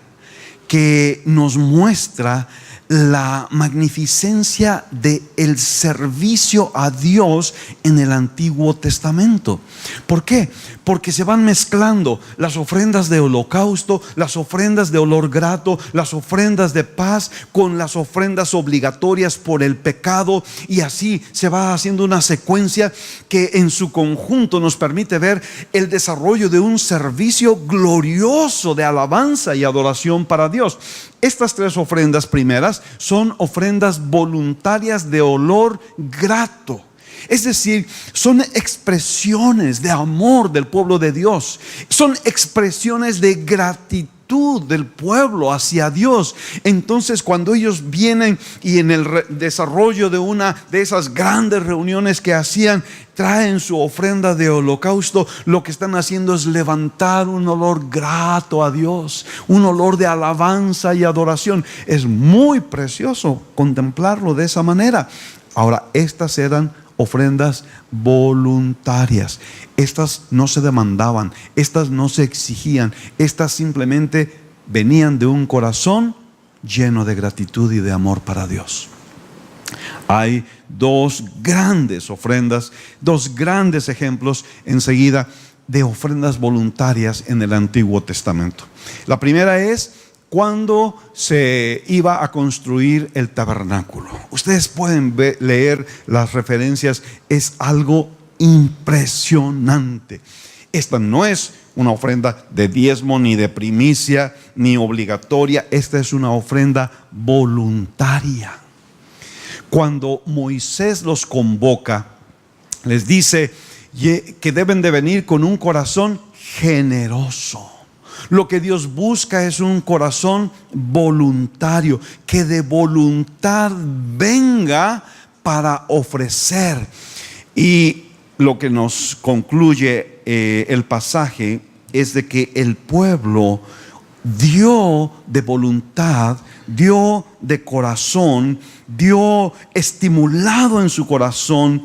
que nos muestra la magnificencia del servicio a Dios en el Antiguo Testamento. ¿Por qué? Porque se van mezclando las ofrendas de holocausto, las ofrendas de olor grato, las ofrendas de paz con las ofrendas obligatorias por el pecado, y así se va haciendo una secuencia que en su conjunto nos permite ver el desarrollo de un servicio glorioso de alabanza y adoración para Dios. Estas tres ofrendas primeras son ofrendas voluntarias de olor grato. Es decir, son expresiones de amor del pueblo de Dios. Son expresiones de gratitud del pueblo hacia Dios. Entonces, cuando ellos vienen y en el desarrollo de una de esas grandes reuniones que hacían, traen su ofrenda de holocausto, lo que están haciendo es levantar un olor grato a Dios, un olor de alabanza y adoración. Es muy precioso contemplarlo de esa manera. Ahora, estas eran ofrendas voluntarias. Estas no se demandaban, estas no se exigían, estas simplemente venían de un corazón lleno de gratitud y de amor para Dios. Hay dos grandes ofrendas, dos grandes ejemplos enseguida de ofrendas voluntarias en el Antiguo Testamento. La primera es cuando se iba a construir el tabernáculo. Ustedes pueden leer las referencias, es algo impresionante. Esta no es una ofrenda de diezmo, ni de primicia, ni obligatoria. Esta es una ofrenda voluntaria. Cuando Moisés los convoca les dice que deben de venir con un corazón generoso. Lo que Dios busca es un corazón voluntario, que de voluntad venga para ofrecer. Y lo que nos concluye el pasaje es de que el pueblo dio de voluntad, dio de corazón, dio estimulado en su corazón,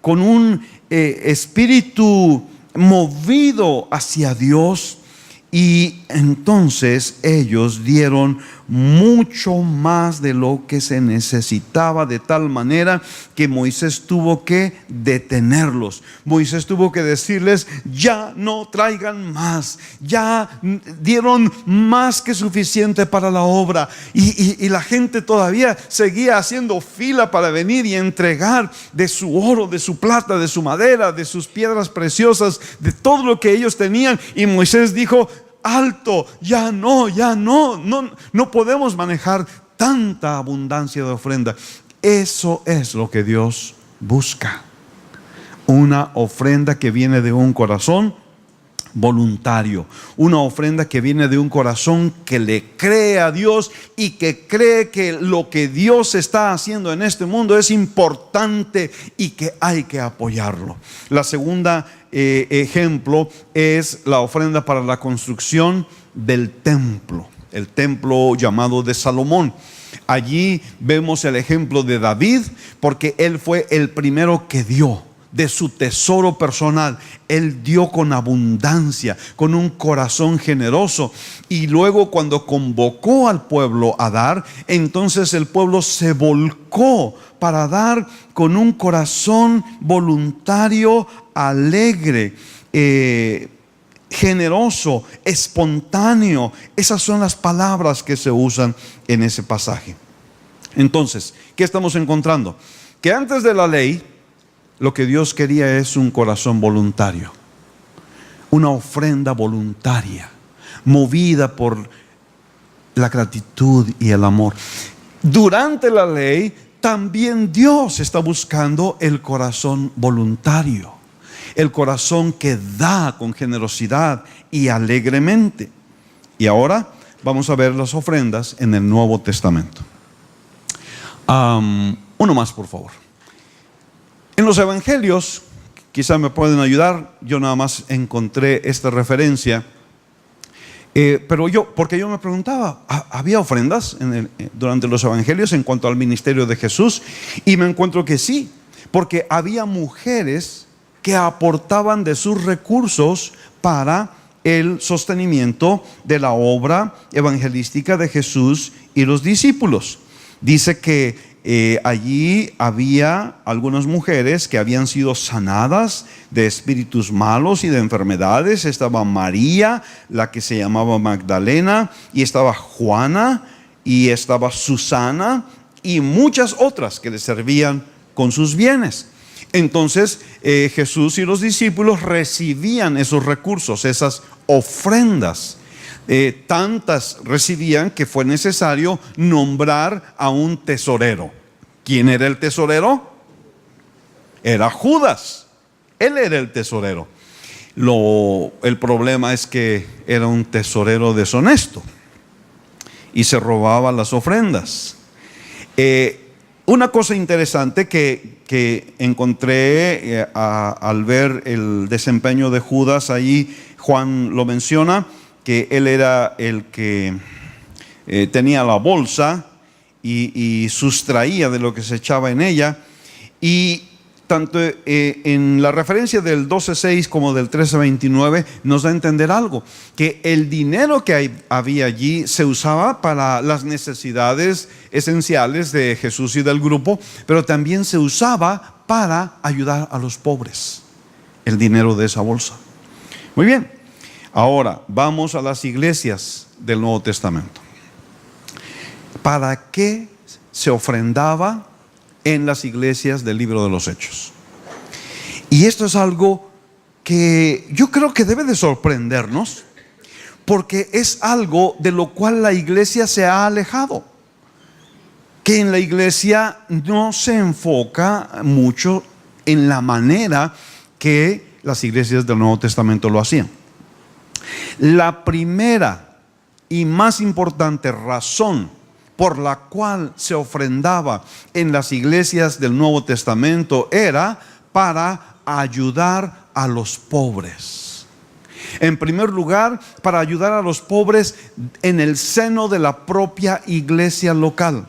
con un espíritu movido hacia Dios. Y entonces ellos dieron mucho más de lo que se necesitaba, de tal manera que Moisés tuvo que detenerlos. Moisés tuvo que decirles: ya no traigan más, ya dieron más que suficiente para la obra. Y la gente todavía seguía haciendo fila para venir y entregar de su oro, de su plata, de su madera, de sus piedras preciosas, de todo lo que ellos tenían. Y Moisés dijo: alto, ya no podemos manejar tanta abundancia de ofrenda. Eso es lo que Dios busca, una ofrenda que viene de un corazón voluntario, una ofrenda que viene de un corazón que le cree a Dios y que cree que lo que Dios está haciendo en este mundo es importante y que hay que apoyarlo. La segunda ejemplo es la ofrenda para la construcción del templo, el templo llamado de Salomón. Allí vemos el ejemplo de David, porque él fue el primero que dio de su tesoro personal. Él dio con abundancia, con un corazón generoso. Y luego, cuando convocó al pueblo a dar, entonces el pueblo se volcó para dar con un corazón voluntario, alegre, generoso, espontáneo. Esas son las palabras que se usan en ese pasaje. Entonces, ¿qué estamos encontrando? Que antes de la ley, lo que Dios quería es un corazón voluntario, una ofrenda voluntaria, movida por la gratitud y el amor. Durante la ley, también Dios está buscando el corazón voluntario, el corazón que da con generosidad y alegremente. Y ahora vamos a ver las ofrendas en el Nuevo Testamento. Uno más, por favor. En los evangelios, quizá me pueden ayudar, yo nada más encontré esta referencia, porque yo me preguntaba, ¿había ofrendas durante los evangelios en cuanto al ministerio de Jesús? Y me encuentro que sí, porque había mujeres que aportaban de sus recursos para el sostenimiento de la obra evangelística de Jesús y los discípulos. Dice que allí había algunas mujeres que habían sido sanadas de espíritus malos y de enfermedades. Estaba María, la que se llamaba Magdalena, y estaba Juana, y estaba Susana, y muchas otras que le servían con sus bienes. Entonces Jesús y los discípulos recibían esos recursos, esas ofrendas. Tantas recibían que fue necesario nombrar a un tesorero. ¿Quién era el tesorero? Era Judas. Él era el tesorero. El problema es que era un tesorero deshonesto y se robaba las ofrendas. Una cosa interesante que encontré al ver el desempeño de Judas, ahí Juan lo menciona, que él era el que tenía la bolsa y sustraía de lo que se echaba en ella. Y tanto en la referencia del 12:6 como del 13:29 nos da a entender algo, que el dinero que había allí se usaba para las necesidades esenciales de Jesús y del grupo, pero también se usaba para ayudar a los pobres, el dinero de esa bolsa. Muy bien. Ahora vamos a las iglesias del Nuevo Testamento. ¿Para qué se ofrendaba en las iglesias del libro de los Hechos? Y esto es algo que yo creo que debe de sorprendernos, porque es algo de lo cual la iglesia se ha alejado. Que en la iglesia no se enfoca mucho en la manera que las iglesias del Nuevo Testamento lo hacían. La primera y más importante razón por la cual se ofrendaba en las iglesias del Nuevo Testamento era para ayudar a los pobres. En primer lugar, para ayudar a los pobres en el seno de la propia iglesia local.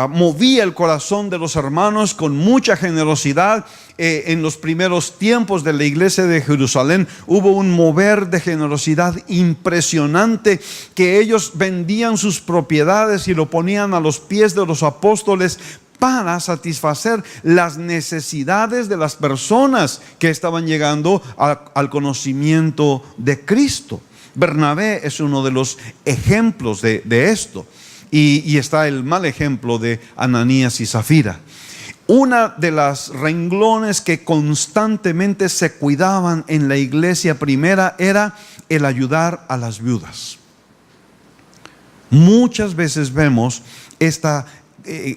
Movía el corazón de los hermanos con mucha generosidad. En los primeros tiempos de la iglesia de Jerusalén hubo un mover de generosidad impresionante, que ellos vendían sus propiedades y lo ponían a los pies de los apóstoles para satisfacer las necesidades de las personas que estaban llegando al conocimiento de Cristo. Bernabé es uno de los ejemplos de esto. Y está el mal ejemplo de Ananías y Zafira. Una de las renglones que constantemente se cuidaban en la iglesia primera era el ayudar a las viudas. Muchas veces vemos esta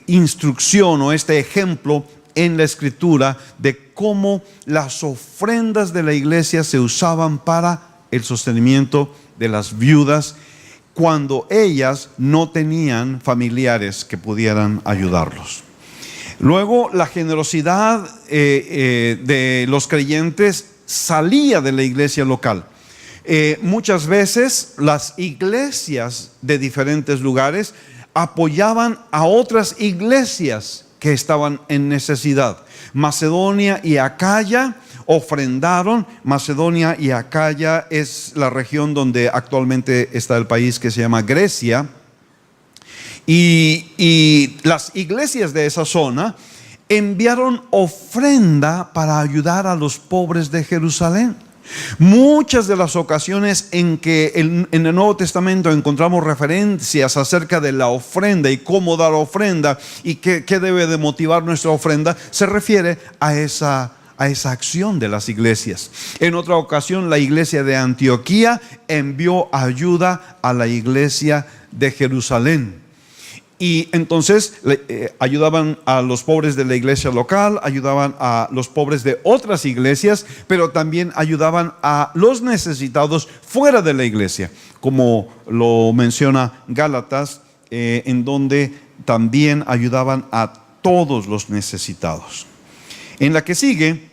instrucción o este ejemplo en la Escritura de cómo las ofrendas de la iglesia se usaban para el sostenimiento de las viudas cuando ellas no tenían familiares que pudieran ayudarlos. Luego, la generosidad de los creyentes salía de la iglesia local. Muchas veces las iglesias de diferentes lugares apoyaban a otras iglesias que estaban en necesidad. Macedonia y Acaya ofrendaron. Macedonia y Acaya es la región donde actualmente está el país que se llama Grecia. Y las iglesias de esa zona enviaron ofrenda para ayudar a los pobres de Jerusalén. Muchas de las ocasiones en que en el Nuevo Testamento encontramos referencias acerca de la ofrenda y cómo dar ofrenda y qué debe de motivar nuestra ofrenda, se refiere a esa acción de las iglesias. En otra ocasión, la iglesia de Antioquía envió ayuda a la iglesia de Jerusalén. Y entonces ayudaban a los pobres de la iglesia local, ayudaban a los pobres de otras iglesias, pero también ayudaban a los necesitados fuera de la iglesia, como lo menciona Gálatas, en donde también ayudaban a todos los necesitados. En la que sigue,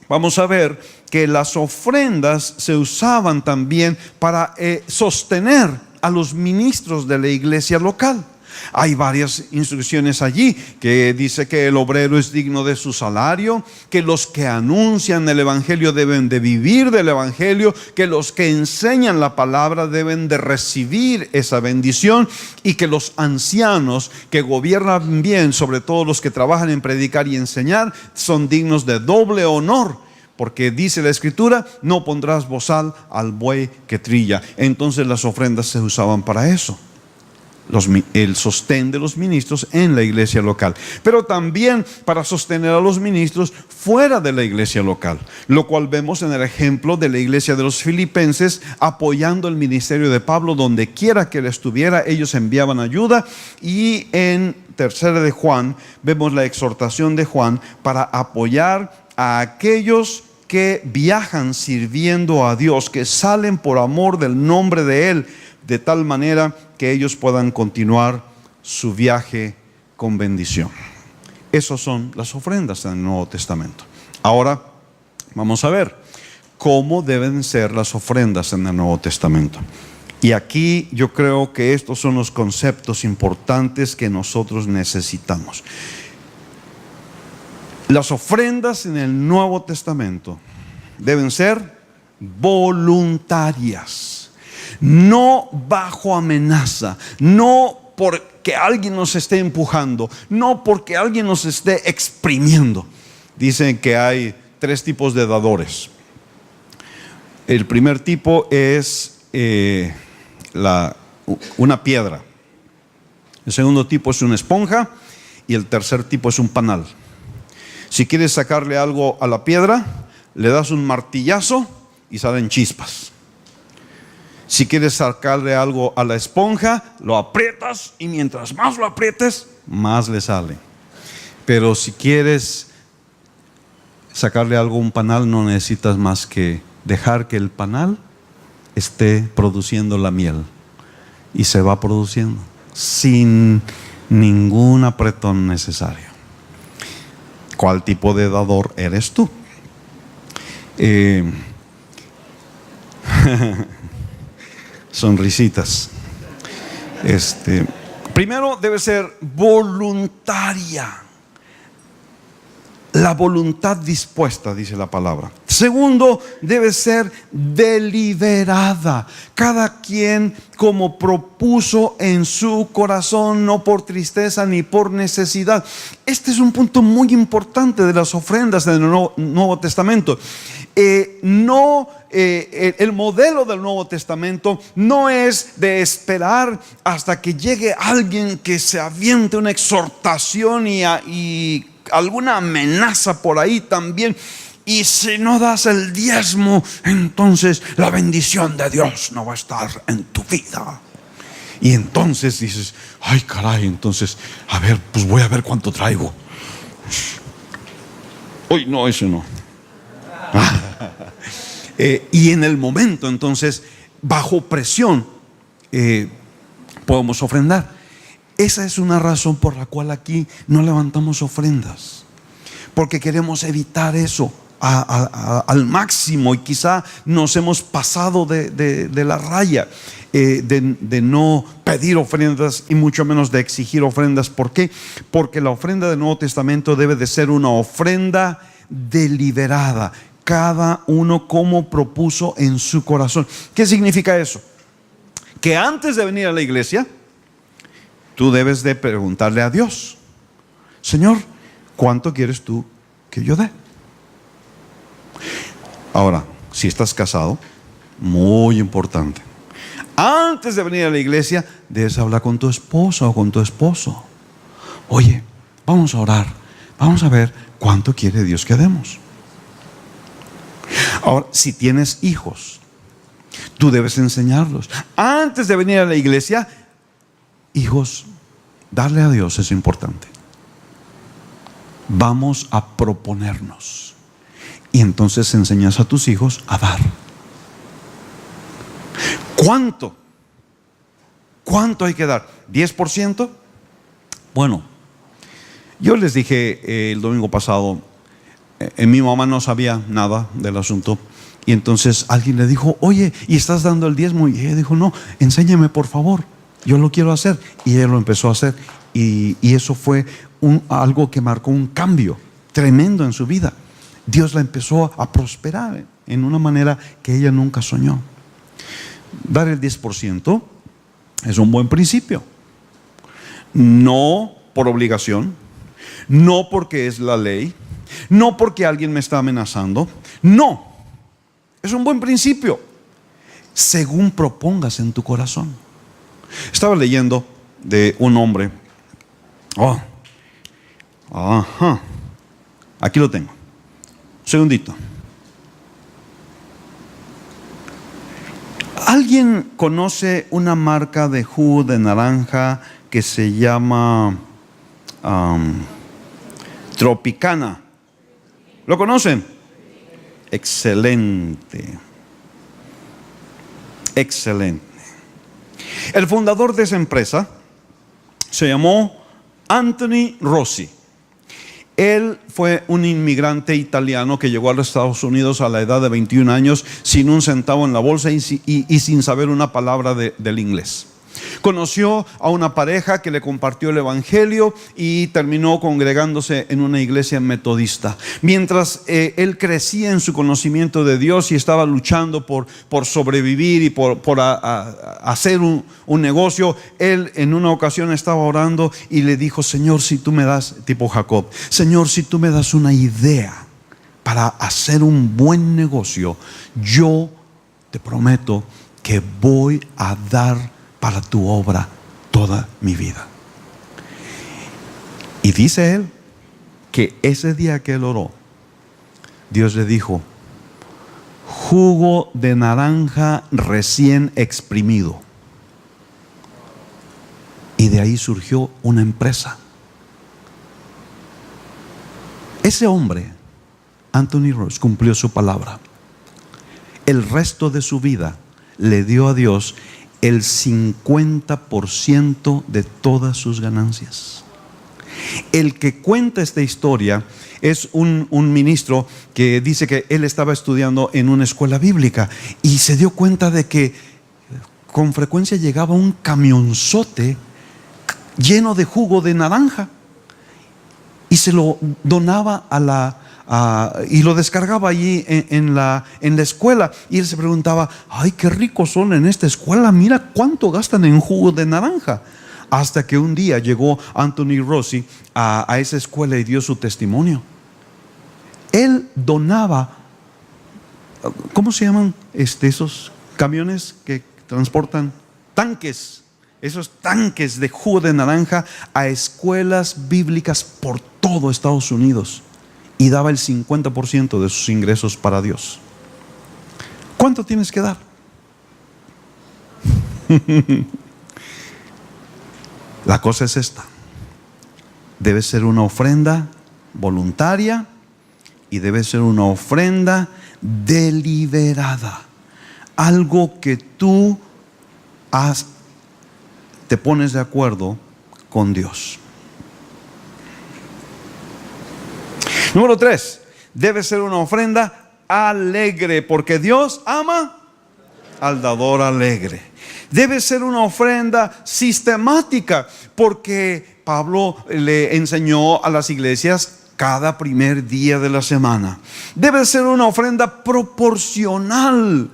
vamos a ver que las ofrendas se usaban también para sostener a los ministros de la iglesia local. Hay varias instrucciones allí que dice que el obrero es digno de su salario, que los que anuncian el evangelio deben de vivir del evangelio, que los que enseñan la palabra deben de recibir esa bendición, y que los ancianos que gobiernan bien, sobre todo los que trabajan en predicar y enseñar, son dignos de doble honor. Porque dice la Escritura: no pondrás bozal al buey que trilla. Entonces las ofrendas se usaban para eso, el sostén de los ministros en la iglesia local, pero también para sostener a los ministros fuera de la iglesia local, lo cual vemos en el ejemplo de la iglesia de los filipenses apoyando el ministerio de Pablo. Donde quiera que él estuviera, ellos enviaban ayuda. Y en tercera de Juan vemos la exhortación de Juan para apoyar a aquellos que viajan sirviendo a Dios, que salen por amor del nombre de Él, de tal manera que ellos puedan continuar su viaje con bendición. Esas son las ofrendas en el Nuevo Testamento. Ahora vamos a ver cómo deben ser las ofrendas en el Nuevo Testamento. Y aquí yo creo que estos son los conceptos importantes que nosotros necesitamos. Las ofrendas en el Nuevo Testamento deben ser voluntarias. No bajo amenaza, no porque alguien nos esté empujando, no porque alguien nos esté exprimiendo. Dicen que hay 3 tipos de dadores. El primer tipo es una piedra. El segundo tipo es una esponja. Y el tercer tipo es un panal. Si quieres sacarle algo a la piedra, le das un martillazo y salen chispas. Si quieres sacarle algo a la esponja, lo aprietas, y mientras más lo aprietes, más le sale. Pero si quieres sacarle algo a un panal, no necesitas más que dejar que el panal esté produciendo la miel. Y se va produciendo sin ningún apretón necesario. ¿Cuál tipo de dador eres tú? Sonrisitas. Primero debe ser voluntaria. La voluntad dispuesta, dice la palabra. Segundo, debe ser deliberada. Cada quien como propuso en su corazón, no por tristeza ni por necesidad. Este es un punto muy importante de las ofrendas del Nuevo Testamento. El modelo del Nuevo Testamento no es de esperar hasta que llegue alguien que se aviente una exhortación y alguna amenaza por ahí también. Y si no das el diezmo, entonces la bendición de Dios no va a estar en tu vida. Y entonces dices, ay caray, entonces, a ver, pues voy a ver cuánto traigo. Uy, no, eso no. Y en el momento, entonces, bajo presión, podemos ofrendar. Esa es una razón por la cual aquí no levantamos ofrendas, porque queremos evitar eso al máximo, y quizá nos hemos pasado de la raya, de no pedir ofrendas y mucho menos de exigir ofrendas. ¿Por qué? Porque la ofrenda del Nuevo Testamento debe de ser una ofrenda deliberada, cada uno como propuso en su corazón. ¿Qué significa eso? Que antes de venir a la iglesia, tú debes de preguntarle a Dios: Señor, ¿cuánto quieres tú que yo dé? Ahora, si estás casado, muy importante, antes de venir a la iglesia, debes hablar con tu esposa o con tu esposo. Oye, vamos a orar, vamos a ver cuánto quiere Dios que demos. Ahora, si tienes hijos, tú debes enseñarlos. Antes de venir a la iglesia, hijos, darle a Dios es importante. Vamos a proponernos. Y entonces enseñas a tus hijos a dar. ¿Cuánto? ¿Cuánto hay que dar? ¿10%? Bueno, yo les dije el domingo pasado, mi mamá no sabía nada del asunto. Y entonces alguien le dijo: oye, ¿y estás dando el diezmo? Y ella dijo: no, enséñame por favor, yo lo quiero hacer. Y ella lo empezó a hacer. Y eso fue algo que marcó un cambio tremendo en su vida. Dios la empezó a prosperar en una manera que ella nunca soñó. Dar el 10% es un buen principio. No por obligación, no porque es la ley, no porque alguien me está amenazando. No, es un buen principio, según propongas en tu corazón. Estaba leyendo de un hombre. Aquí lo tengo. Segundito. ¿Alguien conoce una marca de jugo de naranja que se llama Tropicana? ¿Lo conocen? Excelente. Excelente. El fundador de esa empresa se llamó Anthony Rossi. Él fue un inmigrante italiano que llegó a los Estados Unidos a la edad de 21 años sin un centavo en la bolsa y sin saber una palabra del inglés. Conoció a una pareja que le compartió el evangelio y terminó congregándose en una iglesia metodista. Mientras él crecía en su conocimiento de Dios y estaba luchando por sobrevivir y por hacer un negocio, él en una ocasión estaba orando y le dijo: Señor, si tú me das, tipo Jacob, Señor, si tú me das una idea para hacer un buen negocio, yo te prometo que voy a dar para tu obra toda mi vida. Y dice él que ese día que él oró, Dios le dijo: jugo de naranja recién exprimido. Y de ahí surgió una empresa. Ese hombre, Anthony Ross, cumplió su palabra. El resto de su vida le dio a Dios el 50% de todas sus ganancias. El que cuenta esta historia es un ministro que dice que él estaba estudiando en una escuela bíblica y se dio cuenta de que con frecuencia llegaba un camionzote lleno de jugo de naranja y se lo donaba y lo descargaba allí en la escuela, y él se preguntaba: ay, qué ricos son en esta escuela, mira cuánto gastan en jugo de naranja. Hasta que un día llegó Anthony Rossi a esa escuela y dio su testimonio. Él donaba, ¿cómo se llaman esos camiones que transportan tanques? Esos tanques de jugo de naranja a escuelas bíblicas por todo Estados Unidos, y daba el 50% de sus ingresos para Dios. ¿Cuánto tienes que dar? La cosa es esta: debe ser una ofrenda voluntaria y debe ser una ofrenda deliberada. Algo que tú te pones de acuerdo con Dios. Número 3, debe ser una ofrenda alegre, porque Dios ama al dador alegre. Debe ser una ofrenda sistemática, porque Pablo le enseñó a las iglesias cada primer día de la semana. Debe ser una ofrenda proporcional.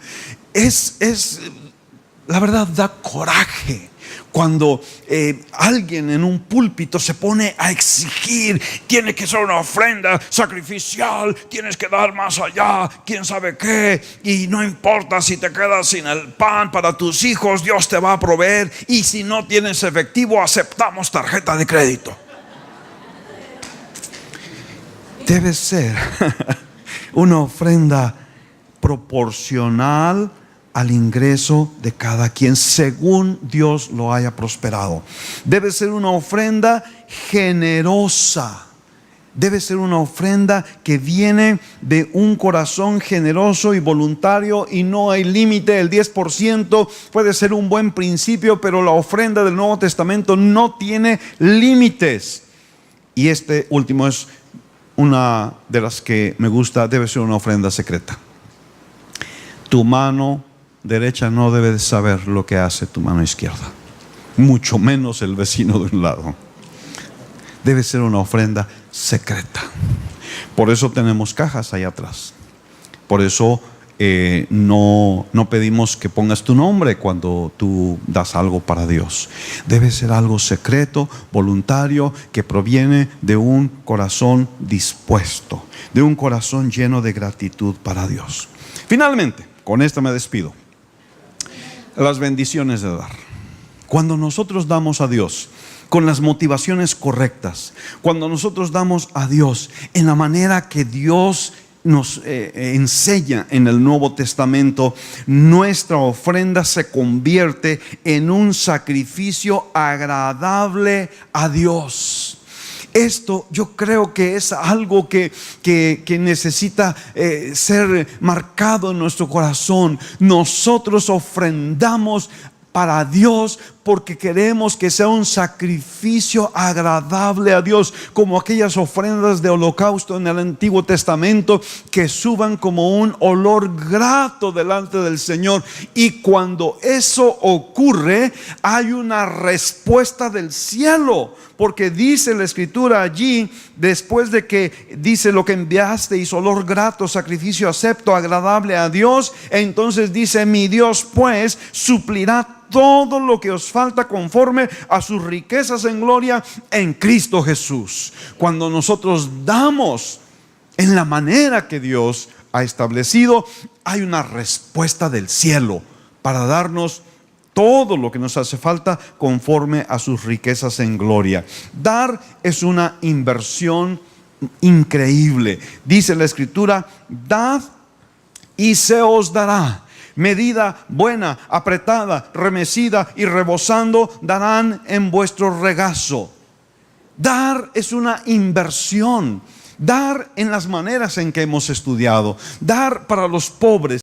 La verdad, da coraje cuando alguien en un púlpito se pone a exigir: tiene que ser una ofrenda sacrificial, tienes que dar más allá, quién sabe qué, y no importa si te quedas sin el pan para tus hijos, Dios te va a proveer, y si no tienes efectivo, aceptamos tarjeta de crédito. Debe ser una ofrenda proporcional al ingreso de cada quien, según Dios lo haya prosperado. Debe ser una ofrenda generosa. Debe ser una ofrenda que viene de un corazón generoso y voluntario, y no hay límite. El 10% puede ser un buen principio, pero la ofrenda del Nuevo Testamento no tiene límites. Y este último es una de las que me gusta: debe ser una ofrenda secreta. Tu mano derecha no debe de saber lo que hace tu mano izquierda, mucho menos el vecino de un lado. Debe ser una ofrenda secreta. Por eso tenemos cajas allá atrás. Por eso no pedimos que pongas tu nombre cuando tú das algo para Dios. Debe ser algo secreto, voluntario, que proviene de un corazón dispuesto, de un corazón lleno de gratitud para Dios. Finalmente, con esto me despido: las bendiciones de dar. Cuando nosotros damos a Dios con las motivaciones correctas, cuando nosotros damos a Dios en la manera que Dios nos enseña en el Nuevo Testamento, nuestra ofrenda se convierte en un sacrificio agradable a Dios. Esto yo creo que es algo que necesita ser marcado en nuestro corazón. Nosotros ofrendamos para Dios porque queremos que sea un sacrificio agradable a Dios, como aquellas ofrendas de holocausto en el Antiguo Testamento que suban como un olor grato delante del Señor. Y cuando eso ocurre, hay una respuesta del cielo, porque dice la Escritura allí, después de que dice: lo que enviasteis, olor grato, sacrificio acepto, agradable a Dios, entonces dice: mi Dios pues suplirá todo lo que os falta conforme a sus riquezas en gloria en Cristo Jesús. Cuando nosotros damos en la manera que Dios ha establecido, hay una respuesta del cielo para darnos todo lo que nos hace falta conforme a sus riquezas en gloria. Dar es una inversión increíble. Dice la Escritura: dad y se os dará. Medida buena, apretada, remecida y rebosando darán en vuestro regazo. Dar es una inversión. dar en las maneras en que hemos estudiado, dar para los pobres.